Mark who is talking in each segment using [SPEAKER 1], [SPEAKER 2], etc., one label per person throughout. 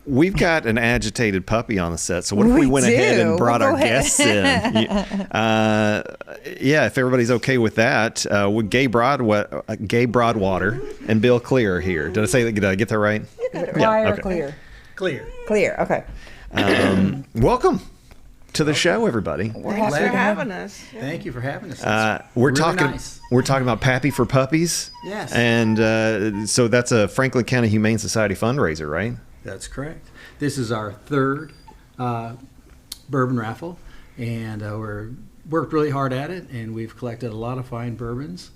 [SPEAKER 1] we've got an agitated puppy on the set. So what if we went ahead and brought our guests in? If everybody's okay with that, with Gae Broadwater and Bill Klier here. Did I get that right?
[SPEAKER 2] Klier or Klier? Klier. Okay.
[SPEAKER 1] Welcome to the show, everybody.
[SPEAKER 3] Thanks for having us.
[SPEAKER 4] Thank you for having us.
[SPEAKER 1] We're
[SPEAKER 4] really
[SPEAKER 1] talking.
[SPEAKER 4] Nice.
[SPEAKER 1] We're talking about Pappy for Puppies.
[SPEAKER 4] Yes.
[SPEAKER 1] And so that's a Franklin County Humane Society fundraiser, right?
[SPEAKER 4] That's correct. This is our third bourbon raffle, and we're worked really hard at it, and we've collected a lot of fine bourbons,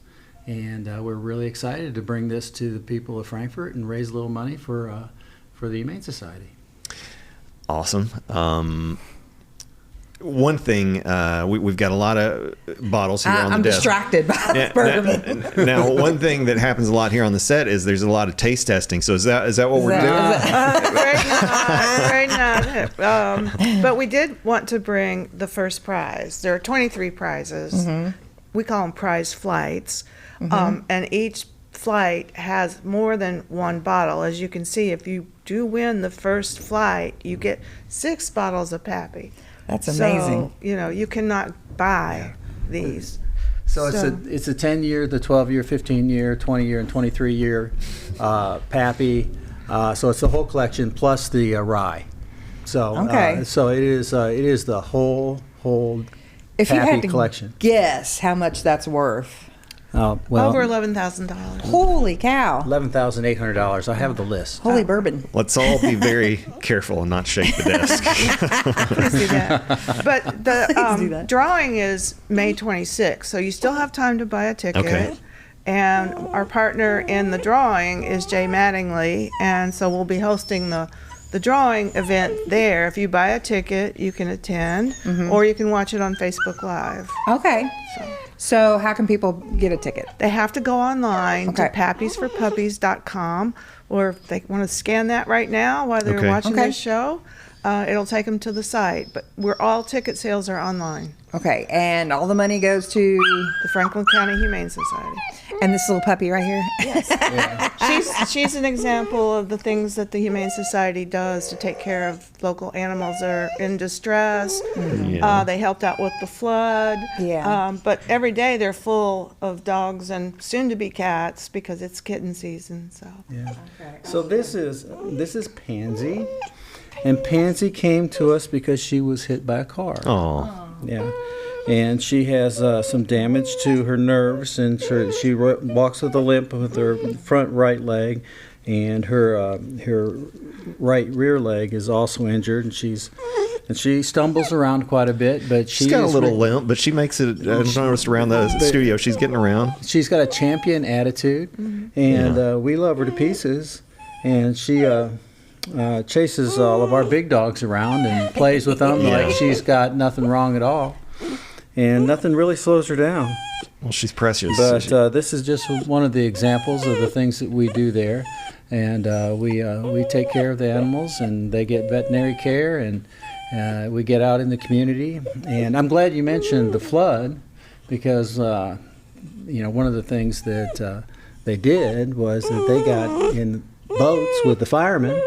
[SPEAKER 4] and we're really excited to bring this to the people of Frankfort and raise a little money for the Humane Society.
[SPEAKER 1] Awesome. One thing, we've got a lot of bottles here on the desk.
[SPEAKER 2] I'm distracted by bourbon.
[SPEAKER 1] Now, one thing that happens a lot here on the set is there's a lot of taste testing. So is that what we're doing?
[SPEAKER 3] Right now. But we did want to bring the first prize. There are 23 prizes. Mm-hmm. We call them prize flights. Mm-hmm. And each flight has more than one bottle. As you can see, if you do win the first flight, you get 6 bottles of Pappy.
[SPEAKER 2] That's amazing.
[SPEAKER 3] So, you cannot buy these.
[SPEAKER 4] So it's a 10-year, the 12-year, 15-year, 20-year, and 23-year Pappy. So it's the whole collection plus the rye. So so it is the whole
[SPEAKER 2] if
[SPEAKER 4] Pappy
[SPEAKER 2] you had to
[SPEAKER 4] collection.
[SPEAKER 2] Guess how much that's worth.
[SPEAKER 3] Over $11,000.
[SPEAKER 2] Holy cow!
[SPEAKER 4] $11,800. I have the list.
[SPEAKER 2] Holy bourbon.
[SPEAKER 1] Let's all be very careful and not shake the desk.
[SPEAKER 3] Please do that. But the drawing is May 26th, so you still have time to buy a ticket.
[SPEAKER 1] Okay.
[SPEAKER 3] And our partner in the drawing is Jay Mattingly, and so we'll be hosting the drawing event there. If you buy a ticket, you can attend, or you can watch it on Facebook Live.
[SPEAKER 2] Okay. So how can people get a ticket?
[SPEAKER 3] They have to go online to pappiesforpuppies.com, or if they want to scan that right now while they're watching this show, it'll take them to the site. But all ticket sales are online.
[SPEAKER 2] Okay, and all the money goes to
[SPEAKER 3] the Franklin County Humane Society.
[SPEAKER 2] And this little puppy right here?
[SPEAKER 3] Yes. She's an example of the things that the Humane Society does to take care of local animals that are in distress. They helped out with the flood. But every day they're full of dogs and soon-to-be cats because it's kitten season.
[SPEAKER 4] So this is Pansy, and Pansy came to us because she was hit by a car.
[SPEAKER 1] Oh.
[SPEAKER 4] Yeah. And she has some damage to her nerves, and she walks with a limp with her front right leg, and her right rear leg is also injured, and she stumbles around quite a bit. But
[SPEAKER 1] she's got a little limp, but she makes it. I've noticed around the studio, she's getting around.
[SPEAKER 4] She's got a champion attitude, and we love her to pieces, and she chases all of our big dogs around and plays with them like she's got nothing wrong at all. And nothing really slows her down.
[SPEAKER 1] Well, she's precious.
[SPEAKER 4] But this is just one of the examples of the things that we do there. And we take care of the animals, and they get veterinary care, and we get out in the community. And I'm glad you mentioned the flood, because one of the things that they did was that they got in boats with the firemen,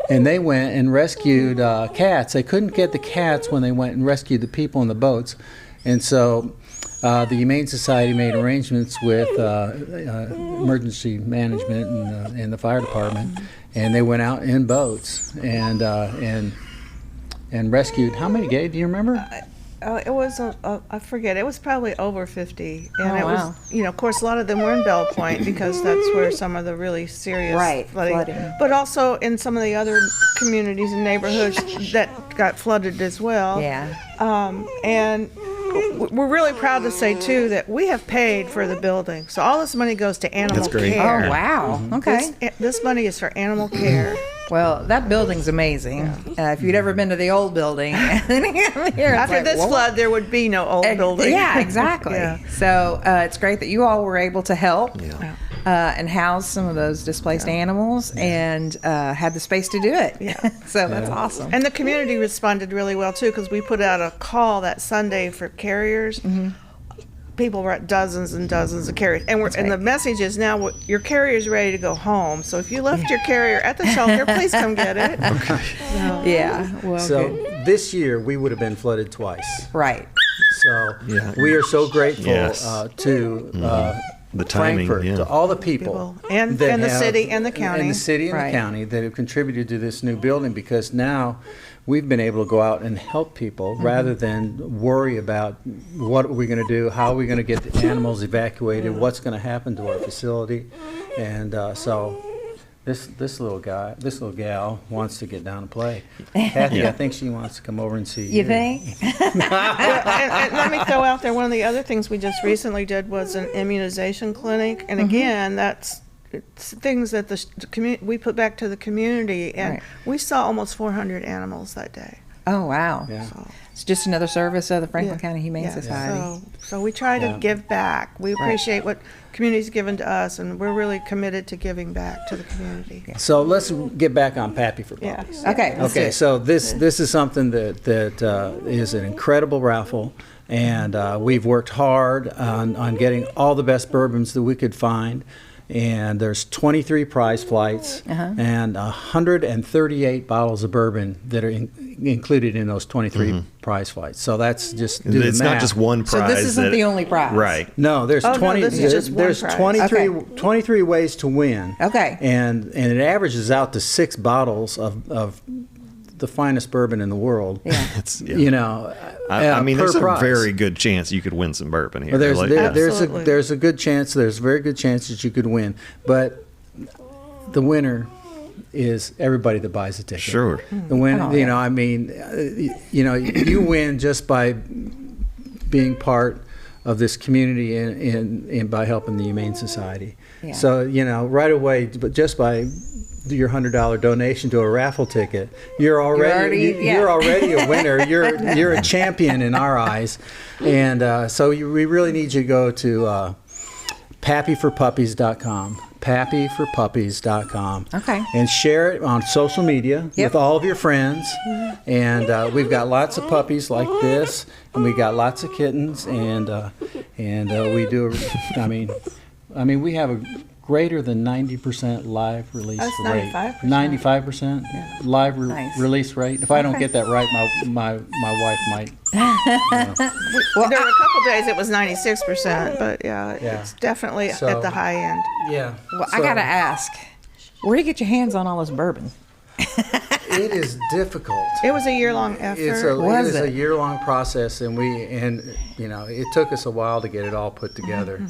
[SPEAKER 4] and they went and rescued cats. They couldn't get the cats when they went and rescued the people in the boats. And so the Humane Society made arrangements with emergency management and the fire department, and they went out in boats and rescued, how many, Gae, do you remember?
[SPEAKER 3] It was, I forget, it was probably over 50. And it was, of course, a lot of them were in Bell Point because that's where some of the really serious flooding. But also in some of the other communities and neighborhoods that got flooded as well. And we're really proud to say, too, that we have paid for the building. So all this money goes to animal care.
[SPEAKER 2] Oh, wow. Okay.
[SPEAKER 3] This money is for animal care.
[SPEAKER 2] Well, that building's amazing. If you'd ever been to the old building,
[SPEAKER 3] after this flood, there would be no old building.
[SPEAKER 2] Yeah, exactly. So it's great that you all were able to help and house some of those displaced animals and had the space to do it. So that's awesome.
[SPEAKER 3] And the community responded really well, too, because we put out a call that Sunday for carriers. people brought dozens and dozens of carriers, and the message is now your carrier is ready to go home. So if you left your carrier at the shelter, please come get it.
[SPEAKER 1] Okay.
[SPEAKER 4] So this year we would have been flooded twice.
[SPEAKER 2] Right.
[SPEAKER 4] So we are so grateful to
[SPEAKER 1] the timing,
[SPEAKER 4] Frankfurt, to all the people
[SPEAKER 3] and the city and the county.
[SPEAKER 4] And the city and the county that have contributed to this new building, because now we've been able to go out and help people rather than worry about what are we going to do, how are we going to get the animals evacuated, what's going to happen to our facility. And so this little gal wants to get down and play. Kathy, I think she wants to come over and see you.
[SPEAKER 2] You think?
[SPEAKER 3] and let me throw out there, one of the other things we just recently did was an immunization clinic. And again, it's things that we put back to the community, and we saw almost 400 animals that day.
[SPEAKER 2] Oh, wow.
[SPEAKER 4] Yeah.
[SPEAKER 3] So,
[SPEAKER 2] It's just another service of the Franklin County Humane Society.
[SPEAKER 3] So we try to give back. We appreciate what community's given to us, and we're really committed to giving back to the community.
[SPEAKER 4] So let's get back on Pappy for Puppies.
[SPEAKER 2] Okay.
[SPEAKER 4] Okay, so this is something that is an incredible raffle, and we've worked hard on getting all the best bourbons that we could find. And there's 23 prize flights and 138 bottles of bourbon that are included in those 23 prize flights. So that's just do
[SPEAKER 1] It's
[SPEAKER 4] the math.
[SPEAKER 1] not just one prize.
[SPEAKER 2] So this isn't the only prize.
[SPEAKER 1] Right.
[SPEAKER 4] No, there's 20.
[SPEAKER 3] this is just one
[SPEAKER 4] there's
[SPEAKER 3] prize.
[SPEAKER 4] 23 ways to win.
[SPEAKER 2] Okay.
[SPEAKER 4] And it averages out to 6 bottles of the finest bourbon in the world.
[SPEAKER 2] Yeah.
[SPEAKER 4] You know,
[SPEAKER 1] I mean,
[SPEAKER 4] per
[SPEAKER 1] there's a
[SPEAKER 4] prize.
[SPEAKER 1] very good chance you could win some bourbon here.
[SPEAKER 4] Well, there's
[SPEAKER 3] Absolutely.
[SPEAKER 4] a good chance. There's a very good chance that you could win, but the winner is everybody that buys a ticket.
[SPEAKER 1] Sure.
[SPEAKER 4] The winner, you know, I mean, you win just by being part of this community and by helping the Humane Society.
[SPEAKER 2] Yeah.
[SPEAKER 4] So right away, but just by your $100 donation to a raffle ticket, you're already a winner. You're a champion in our eyes, and so we really need you to go to pappyforpuppies.com. Pappyforpuppies.com.
[SPEAKER 2] Okay.
[SPEAKER 4] And share it on social media with all of your friends. And we've got lots of puppies like this, and we got lots of kittens, and we do. I mean, we have a greater than 90% live release
[SPEAKER 3] That's
[SPEAKER 4] rate.
[SPEAKER 3] 95%.
[SPEAKER 4] 95% live release rate. If I don't get that right, my wife might.
[SPEAKER 3] Well, there were a couple days it was 96%, but it's definitely at the high end.
[SPEAKER 4] Yeah.
[SPEAKER 2] Well, I got to ask, where do you get your hands on all this bourbon?
[SPEAKER 4] It is difficult.
[SPEAKER 3] It was a year-long effort.
[SPEAKER 4] It is a year-long process, and it took us a while to get it all put together.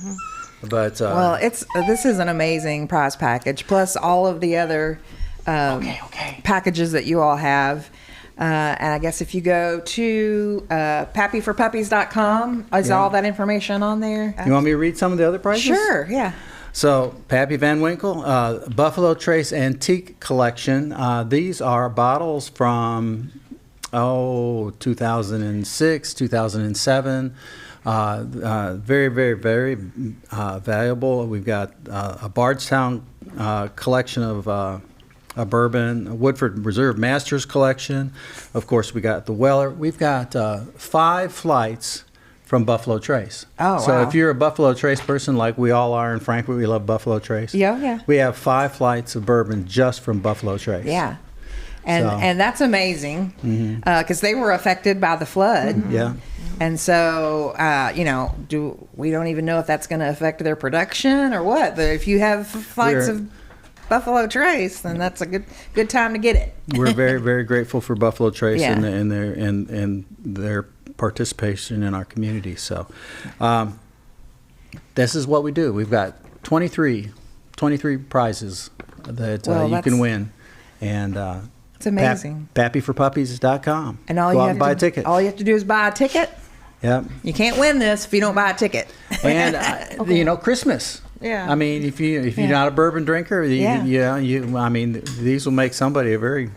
[SPEAKER 4] But
[SPEAKER 2] Well, this is an amazing prize package, plus all of the other packages that you all have. And I guess if you go to pappyforpuppies.com, is all that information on there?
[SPEAKER 4] You want me to read some of the other prizes?
[SPEAKER 2] Sure, yeah.
[SPEAKER 4] So, Pappy Van Winkle, Buffalo Trace Antique Collection. These are bottles from 2006, 2007. Very, very, very valuable. We've got a Bardstown collection of a bourbon, a Woodford Reserve Masters collection. Of course, we got the Weller. We've got 5 flights from Buffalo Trace.
[SPEAKER 2] Oh,
[SPEAKER 4] so
[SPEAKER 2] wow.
[SPEAKER 4] if you're a Buffalo Trace person like we all are in Frankfurt, we love Buffalo Trace.
[SPEAKER 2] Yeah.
[SPEAKER 4] We have 5 flights of bourbon just from Buffalo Trace.
[SPEAKER 2] Yeah. And that's amazing because they were affected by the flood.
[SPEAKER 4] Yeah.
[SPEAKER 2] And so, we don't even know if that's going to affect their production or what. But if you have flights of Buffalo Trace, then that's a good time to get it.
[SPEAKER 4] We're very, very grateful for Buffalo Trace
[SPEAKER 2] Yeah.
[SPEAKER 4] and their participation in our community. So, this is what we do. We've got 23 prizes that you can win, and
[SPEAKER 2] it's amazing.
[SPEAKER 4] Pappyforpuppies.com.
[SPEAKER 2] And
[SPEAKER 4] Go out and buy a ticket.
[SPEAKER 2] All you have to do is buy a ticket.
[SPEAKER 4] Yep.
[SPEAKER 2] You can't win this if you don't buy a ticket.
[SPEAKER 4] And Christmas.
[SPEAKER 3] Yeah.
[SPEAKER 4] I mean, if you're not a bourbon drinker, these will make somebody a very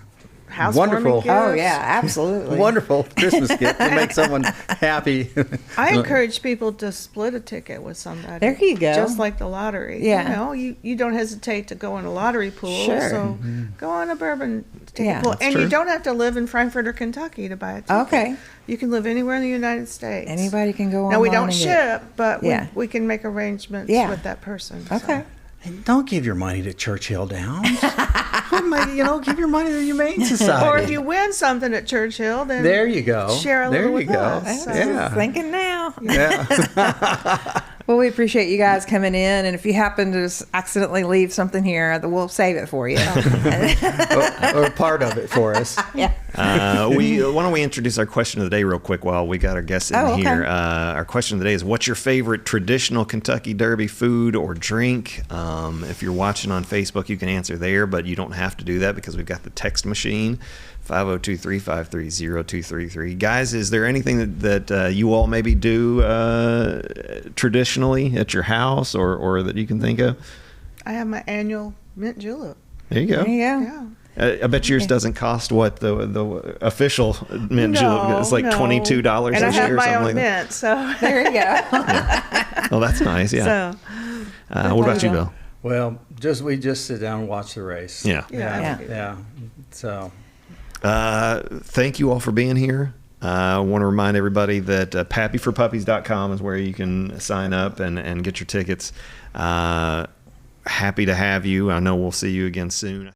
[SPEAKER 3] housewarming gifts.
[SPEAKER 2] Oh yeah, absolutely.
[SPEAKER 4] Wonderful Christmas gift to make someone happy.
[SPEAKER 3] I encourage people to split a ticket with somebody.
[SPEAKER 2] There you go.
[SPEAKER 3] Just like the lottery.
[SPEAKER 2] Yeah.
[SPEAKER 3] You know, you don't hesitate to go in a lottery pool.
[SPEAKER 2] Sure.
[SPEAKER 3] So go on a bourbon ticket
[SPEAKER 2] Yeah.
[SPEAKER 3] pool.
[SPEAKER 2] That's
[SPEAKER 3] And
[SPEAKER 1] true.
[SPEAKER 3] you don't have to live in Frankfurt or Kentucky to buy a ticket.
[SPEAKER 2] Okay.
[SPEAKER 3] You can live anywhere in the United States.
[SPEAKER 2] Anybody can go on.
[SPEAKER 3] Now, we don't ship, but
[SPEAKER 2] Yeah.
[SPEAKER 3] we can make arrangements
[SPEAKER 2] Yeah.
[SPEAKER 3] with that person.
[SPEAKER 2] Okay.
[SPEAKER 4] And don't give your money to Churchill Downs. Give your money to the Humane Society.
[SPEAKER 3] Or if you win something at Churchill, then
[SPEAKER 4] there you go.
[SPEAKER 3] share a
[SPEAKER 4] there
[SPEAKER 3] little
[SPEAKER 4] you
[SPEAKER 3] with
[SPEAKER 4] go.
[SPEAKER 3] us. So.
[SPEAKER 4] Yeah.
[SPEAKER 2] Thinking now.
[SPEAKER 4] Yeah.
[SPEAKER 2] Well, we appreciate you guys coming in, and if you happen to just accidentally leave something here, we'll save it for you.
[SPEAKER 4] or part of it for us.
[SPEAKER 2] Yeah.
[SPEAKER 1] Why don't we introduce our question of the day real quick while we got our guests in
[SPEAKER 2] okay.
[SPEAKER 1] here. Our question of the day is, what's your favorite traditional Kentucky Derby food or drink? If you're watching on Facebook, you can answer there, but you don't have to do that because we've got the text machine, 502-353-0233. Guys, is there anything that you all maybe do traditionally at your house or that you can think of?
[SPEAKER 3] I have my annual mint julep.
[SPEAKER 1] There you go.
[SPEAKER 2] There you go.
[SPEAKER 3] Yeah.
[SPEAKER 1] I bet yours doesn't cost what the official mint julep is, like $22
[SPEAKER 3] and
[SPEAKER 1] this
[SPEAKER 3] I have
[SPEAKER 1] year or
[SPEAKER 3] my
[SPEAKER 1] something
[SPEAKER 3] own
[SPEAKER 1] like that.
[SPEAKER 3] mint, so
[SPEAKER 2] There you go.
[SPEAKER 1] Oh, that's nice. Yeah.
[SPEAKER 3] so
[SPEAKER 1] What about you, Bill?
[SPEAKER 4] Well, we just sit down and watch the race.
[SPEAKER 1] Yeah.
[SPEAKER 4] Yeah. So.
[SPEAKER 1] Thank you all for being here. I want to remind everybody that pappyforpuppies.com is where you can sign up and get your tickets. Happy to have you. I know we'll see you again soon.